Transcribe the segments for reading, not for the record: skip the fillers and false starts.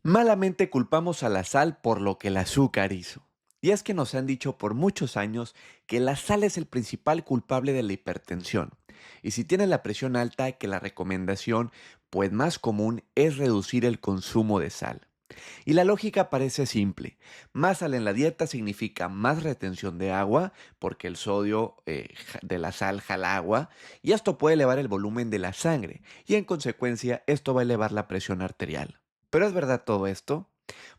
Malamente culpamos a la sal por lo que el azúcar hizo. Y es que nos han dicho por muchos años que la sal es el principal culpable de la hipertensión. Y si tienes la presión alta, que la recomendación, pues más común, es reducir el consumo de sal. Y la lógica parece simple. Más sal en la dieta significa más retención de agua, porque el sodio de la sal jala agua, y esto puede elevar el volumen de la sangre, y en consecuencia esto va a elevar la presión arterial. ¿Pero es verdad todo esto?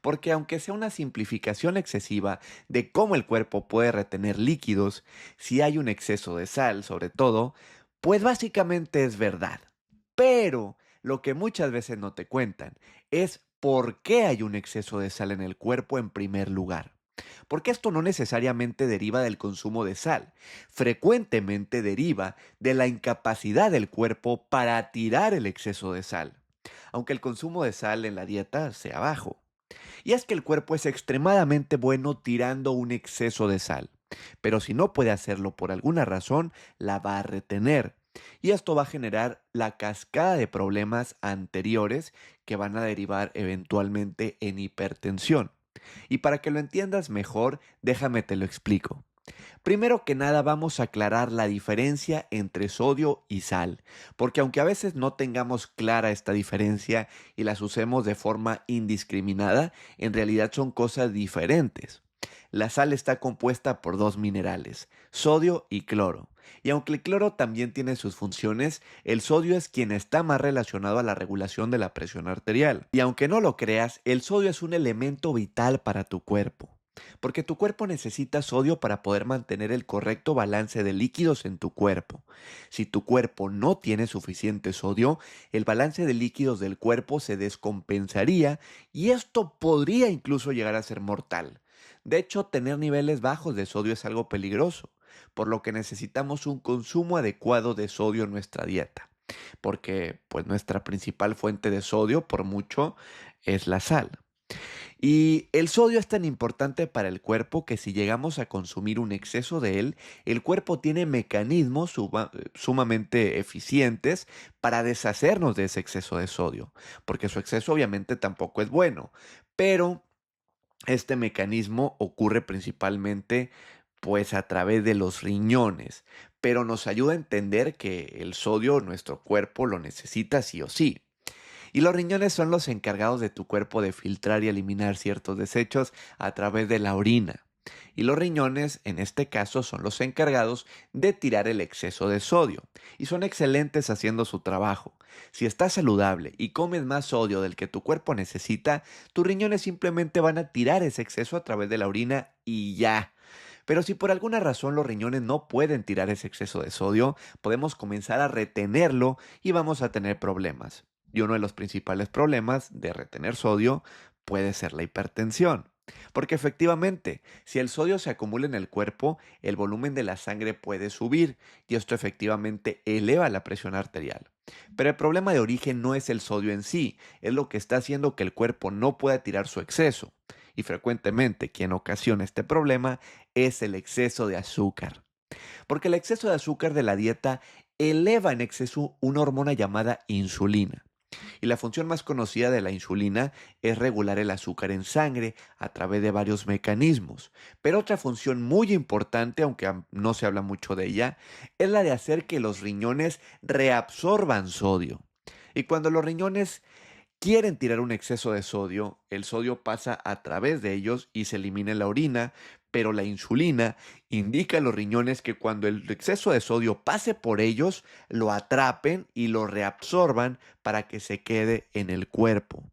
Porque aunque sea una simplificación excesiva de cómo el cuerpo puede retener líquidos, si hay un exceso de sal sobre todo, pues básicamente es verdad. Pero lo que muchas veces no te cuentan es por qué hay un exceso de sal en el cuerpo en primer lugar. Porque esto no necesariamente deriva del consumo de sal, frecuentemente deriva de la incapacidad del cuerpo para tirar el exceso de sal, aunque el consumo de sal en la dieta sea bajo. Y es que el cuerpo es extremadamente bueno tirando un exceso de sal, pero si no puede hacerlo por alguna razón, la va a retener. Y esto va a generar la cascada de problemas anteriores que van a derivar eventualmente en hipertensión. Y para que lo entiendas mejor, déjame te lo explico. Primero que nada vamos a aclarar la diferencia entre sodio y sal, porque aunque a veces no tengamos clara esta diferencia y las usemos de forma indiscriminada, en realidad son cosas diferentes. La sal está compuesta por dos minerales, sodio y cloro. Y aunque el cloro también tiene sus funciones, el sodio es quien está más relacionado a la regulación de la presión arterial. Y aunque no lo creas, el sodio es un elemento vital para tu cuerpo. Porque tu cuerpo necesita sodio para poder mantener el correcto balance de líquidos en tu cuerpo. Si tu cuerpo no tiene suficiente sodio, el balance de líquidos del cuerpo se descompensaría y esto podría incluso llegar a ser mortal. De hecho, tener niveles bajos de sodio es algo peligroso, por lo que necesitamos un consumo adecuado de sodio en nuestra dieta, porque pues nuestra principal fuente de sodio por mucho es la sal. Y el sodio es tan importante para el cuerpo que si llegamos a consumir un exceso de él, el cuerpo tiene mecanismos sumamente eficientes para deshacernos de ese exceso de sodio, porque su exceso obviamente tampoco es bueno, pero este mecanismo ocurre principalmente pues a través de los riñones, pero nos ayuda a entender que el sodio nuestro cuerpo lo necesita sí o sí. Y los riñones son los encargados de tu cuerpo de filtrar y eliminar ciertos desechos a través de la orina. Y los riñones, en este caso, son los encargados de tirar el exceso de sodio. Y son excelentes haciendo su trabajo. Si estás saludable y comes más sodio del que tu cuerpo necesita, tus riñones simplemente van a tirar ese exceso a través de la orina y ya. Pero si por alguna razón los riñones no pueden tirar ese exceso de sodio, podemos comenzar a retenerlo y vamos a tener problemas. Y uno de los principales problemas de retener sodio puede ser la hipertensión. Porque efectivamente, si el sodio se acumula en el cuerpo, el volumen de la sangre puede subir y esto efectivamente eleva la presión arterial. Pero el problema de origen no es el sodio en sí, es lo que está haciendo que el cuerpo no pueda tirar su exceso. Y frecuentemente quien ocasiona este problema es el exceso de azúcar. Porque el exceso de azúcar de la dieta eleva en exceso una hormona llamada insulina. Y la función más conocida de la insulina es regular el azúcar en sangre a través de varios mecanismos. Pero otra función muy importante, aunque no se habla mucho de ella, es la de hacer que los riñones reabsorban sodio. Y cuando los riñones quieren tirar un exceso de sodio, el sodio pasa a través de ellos y se elimina en la orina, pero la insulina indica a los riñones que cuando el exceso de sodio pase por ellos, lo atrapen y lo reabsorban para que se quede en el cuerpo.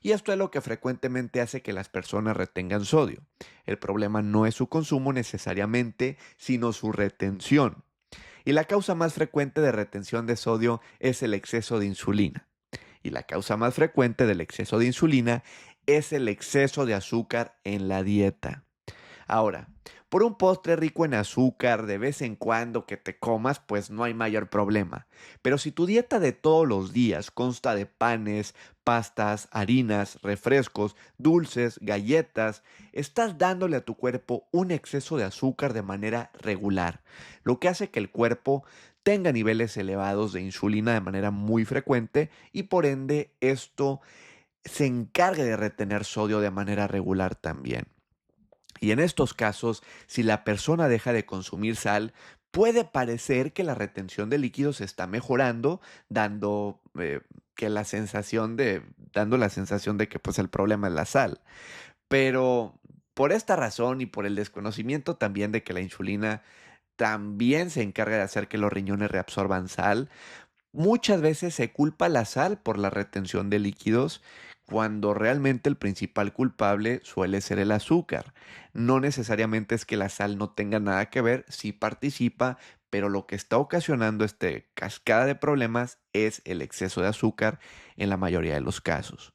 Y esto es lo que frecuentemente hace que las personas retengan sodio. El problema no es su consumo necesariamente, sino su retención. Y la causa más frecuente de retención de sodio es el exceso de insulina. Y la causa más frecuente del exceso de insulina es el exceso de azúcar en la dieta. Ahora, por un postre rico en azúcar de vez en cuando que te comas, pues no hay mayor problema. Pero si tu dieta de todos los días consta de panes, pastas, harinas, refrescos, dulces, galletas, estás dándole a tu cuerpo un exceso de azúcar de manera regular, lo que hace que el cuerpo tenga niveles elevados de insulina de manera muy frecuente y por ende esto se encargue de retener sodio de manera regular también. Y en estos casos, si la persona deja de consumir sal, puede parecer que la retención de líquidos está mejorando, dando, que la sensación dando la sensación de que pues el problema es la sal. Pero por esta razón y por el desconocimiento también de que la insulina también se encarga de hacer que los riñones reabsorban sal, muchas veces se culpa la sal por la retención de líquidos, cuando realmente el principal culpable suele ser el azúcar. No necesariamente es que la sal no tenga nada que ver, sí participa, pero lo que está ocasionando este cascada de problemas es el exceso de azúcar en la mayoría de los casos.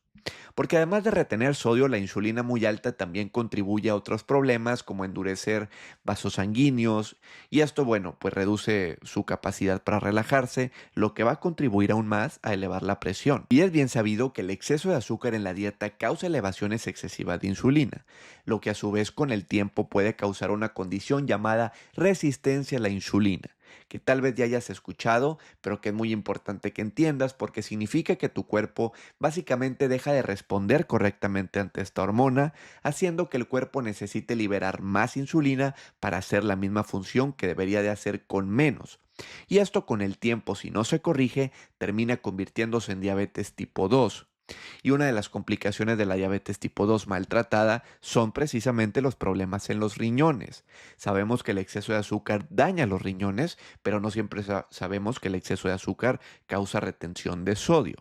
Porque además de retener sodio, la insulina muy alta también contribuye a otros problemas como endurecer vasos sanguíneos y esto, bueno, pues reduce su capacidad para relajarse, lo que va a contribuir aún más a elevar la presión. Y es bien sabido que el exceso de azúcar en la dieta causa elevaciones excesivas de insulina, lo que a su vez con el tiempo puede causar una condición llamada resistencia a la insulina, que tal vez ya hayas escuchado, pero que es muy importante que entiendas porque significa que tu cuerpo básicamente deja de responder correctamente ante esta hormona, haciendo que el cuerpo necesite liberar más insulina para hacer la misma función que debería de hacer con menos. Y esto con el tiempo, si no se corrige, termina convirtiéndose en diabetes tipo 2. Y una de las complicaciones de la diabetes tipo 2 maltratada son precisamente los problemas en los riñones. Sabemos que el exceso de azúcar daña los riñones, pero no siempre sabemos que el exceso de azúcar causa retención de sodio.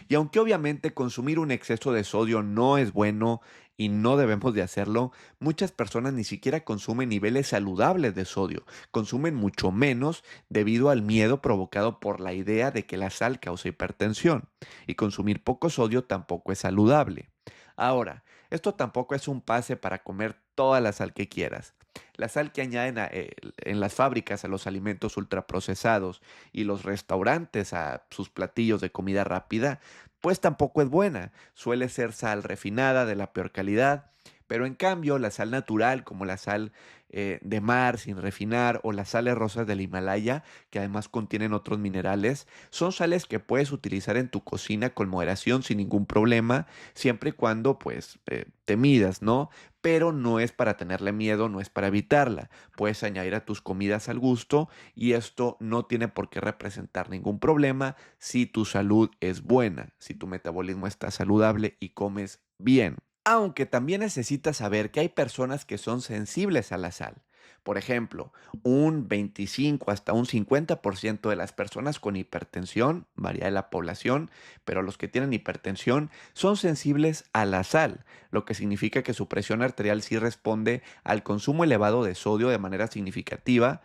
Y aunque obviamente consumir un exceso de sodio no es bueno y no debemos de hacerlo, muchas personas ni siquiera consumen niveles saludables de sodio, consumen mucho menos debido al miedo provocado por la idea de que la sal causa hipertensión. Y consumir poco sodio tampoco es saludable. Ahora, esto tampoco es un pase para comer toda la sal que quieras. La sal que añaden en las fábricas a los alimentos ultraprocesados y los restaurantes a sus platillos de comida rápida, pues tampoco es buena. Suele ser sal refinada de la peor calidad, pero en cambio la sal natural, como la sal de mar sin refinar o las sales rosas del Himalaya, que además contienen otros minerales, son sales que puedes utilizar en tu cocina con moderación sin ningún problema, siempre y cuando pues te midas, ¿no? Pero no es para tenerle miedo, no es para evitarla. Puedes añadir a tus comidas al gusto y esto no tiene por qué representar ningún problema si tu salud es buena, si tu metabolismo está saludable y comes bien. Aunque también necesitas saber que hay personas que son sensibles a la sal. Por ejemplo, un 25 hasta un 50% de las personas con hipertensión, varía de la población, pero los que tienen hipertensión son sensibles a la sal, lo que significa que su presión arterial sí responde al consumo elevado de sodio de manera significativa.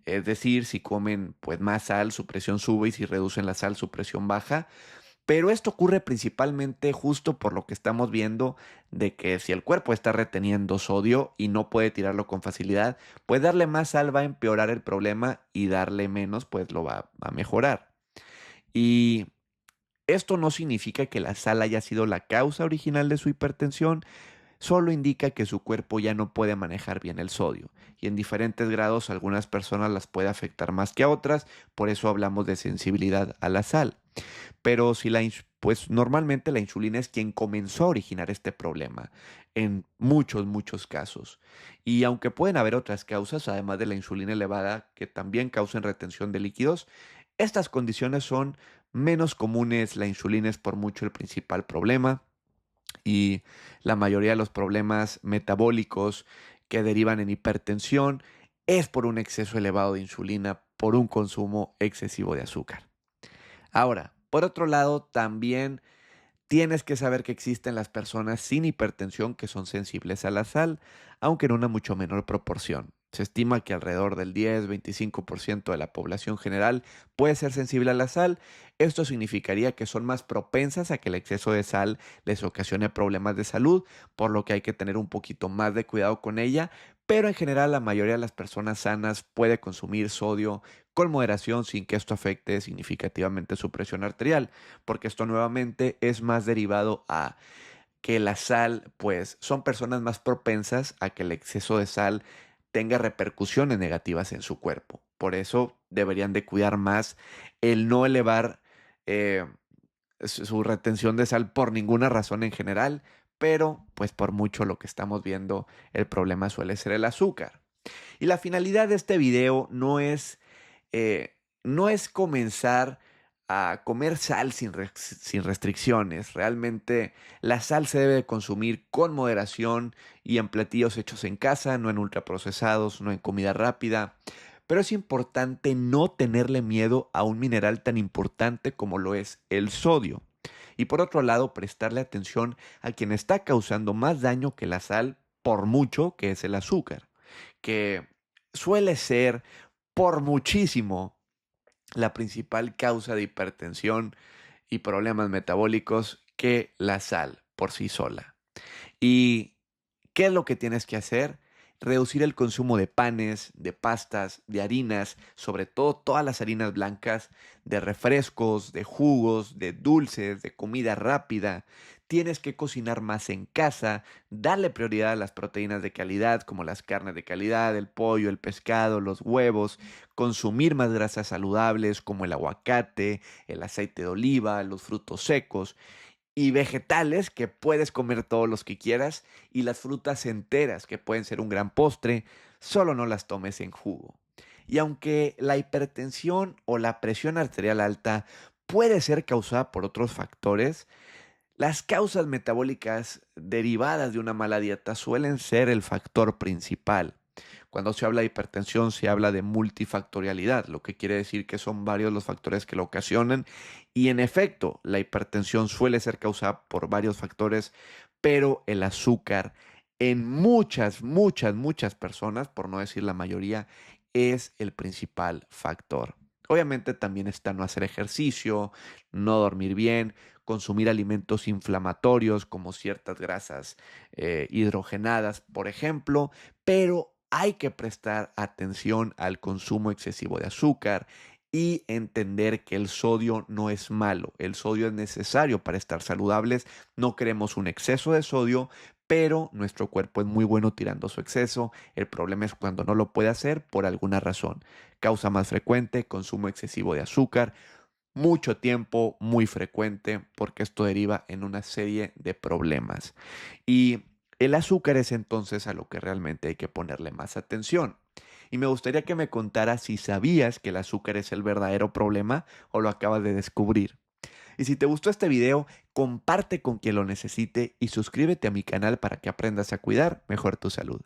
Es decir, si comen pues más sal, su presión sube y si reducen la sal, su presión baja. Pero esto ocurre principalmente justo por lo que estamos viendo de que si el cuerpo está reteniendo sodio y no puede tirarlo con facilidad, pues darle más sal va a empeorar el problema y darle menos pues lo va a mejorar. Y esto no significa que la sal haya sido la causa original de su hipertensión, solo indica que su cuerpo ya no puede manejar bien el sodio y en diferentes grados a algunas personas las puede afectar más que a otras, por eso hablamos de sensibilidad a la sal. Pero si pues normalmente la insulina es quien comenzó a originar este problema en muchos, muchos casos. Y aunque pueden haber otras causas, además de la insulina elevada, que también causen retención de líquidos, estas condiciones son menos comunes. La insulina es por mucho el principal problema y la mayoría de los problemas metabólicos que derivan en hipertensión es por un exceso elevado de insulina, por un consumo excesivo de azúcar. Ahora, por otro lado, también tienes que saber que existen las personas sin hipertensión que son sensibles a la sal, aunque en una mucho menor proporción. Se estima que alrededor del 10-25% de la población general puede ser sensible a la sal. Esto significaría que son más propensas a que el exceso de sal les ocasione problemas de salud, por lo que hay que tener un poquito más de cuidado con ella. Pero en general la mayoría de las personas sanas puede consumir sodio con moderación sin que esto afecte significativamente su presión arterial, porque esto nuevamente es más derivado a que la sal, pues son personas más propensas a que el exceso de sal tenga repercusiones negativas en su cuerpo. Por eso deberían de cuidar más el no elevar eh, su retención de sal por ninguna razón en general, pero pues por mucho lo que estamos viendo, el problema suele ser el azúcar. Y la finalidad de este video no es comenzar a comer sal sin restricciones. Realmente la sal se debe de consumir con moderación y en platillos hechos en casa, no en ultraprocesados, no en comida rápida. Pero es importante no tenerle miedo a un mineral tan importante como lo es el sodio. Y por otro lado, prestarle atención a quien está causando más daño que la sal, por mucho, que es el azúcar, que suele ser por muchísimo la principal causa de hipertensión y problemas metabólicos que la sal por sí sola. ¿Y qué es lo que tienes que hacer? Reducir el consumo de panes, de pastas, de harinas, sobre todo todas las harinas blancas, de refrescos, de jugos, de dulces, de comida rápida. Tienes que cocinar más en casa, darle prioridad a las proteínas de calidad, como las carnes de calidad, el pollo, el pescado, los huevos, consumir más grasas saludables como el aguacate, el aceite de oliva, los frutos secos y vegetales, que puedes comer todos los que quieras, y las frutas enteras, que pueden ser un gran postre, solo no las tomes en jugo. Y aunque la hipertensión o la presión arterial alta puede ser causada por otros factores, las causas metabólicas derivadas de una mala dieta suelen ser el factor principal. Cuando se habla de hipertensión se habla de multifactorialidad, lo que quiere decir que son varios los factores que lo ocasionan y en efecto la hipertensión suele ser causada por varios factores, pero el azúcar en muchas personas, por no decir la mayoría, es el principal factor. Obviamente también está no hacer ejercicio, no dormir bien, consumir alimentos inflamatorios como ciertas grasas hidrogenadas, por ejemplo, pero hay que prestar atención al consumo excesivo de azúcar y entender que el sodio no es malo, el sodio es necesario para estar saludables, no queremos un exceso de sodio, pero nuestro cuerpo es muy bueno tirando su exceso, el problema es cuando no lo puede hacer por alguna razón. Causa más frecuente, consumo excesivo de azúcar, mucho tiempo, muy frecuente, porque esto deriva en una serie de problemas. Y el azúcar es entonces a lo que realmente hay que ponerle más atención. Y me gustaría que me contaras si sabías que el azúcar es el verdadero problema o lo acabas de descubrir. Y si te gustó este video, comparte con quien lo necesite y suscríbete a mi canal para que aprendas a cuidar mejor tu salud.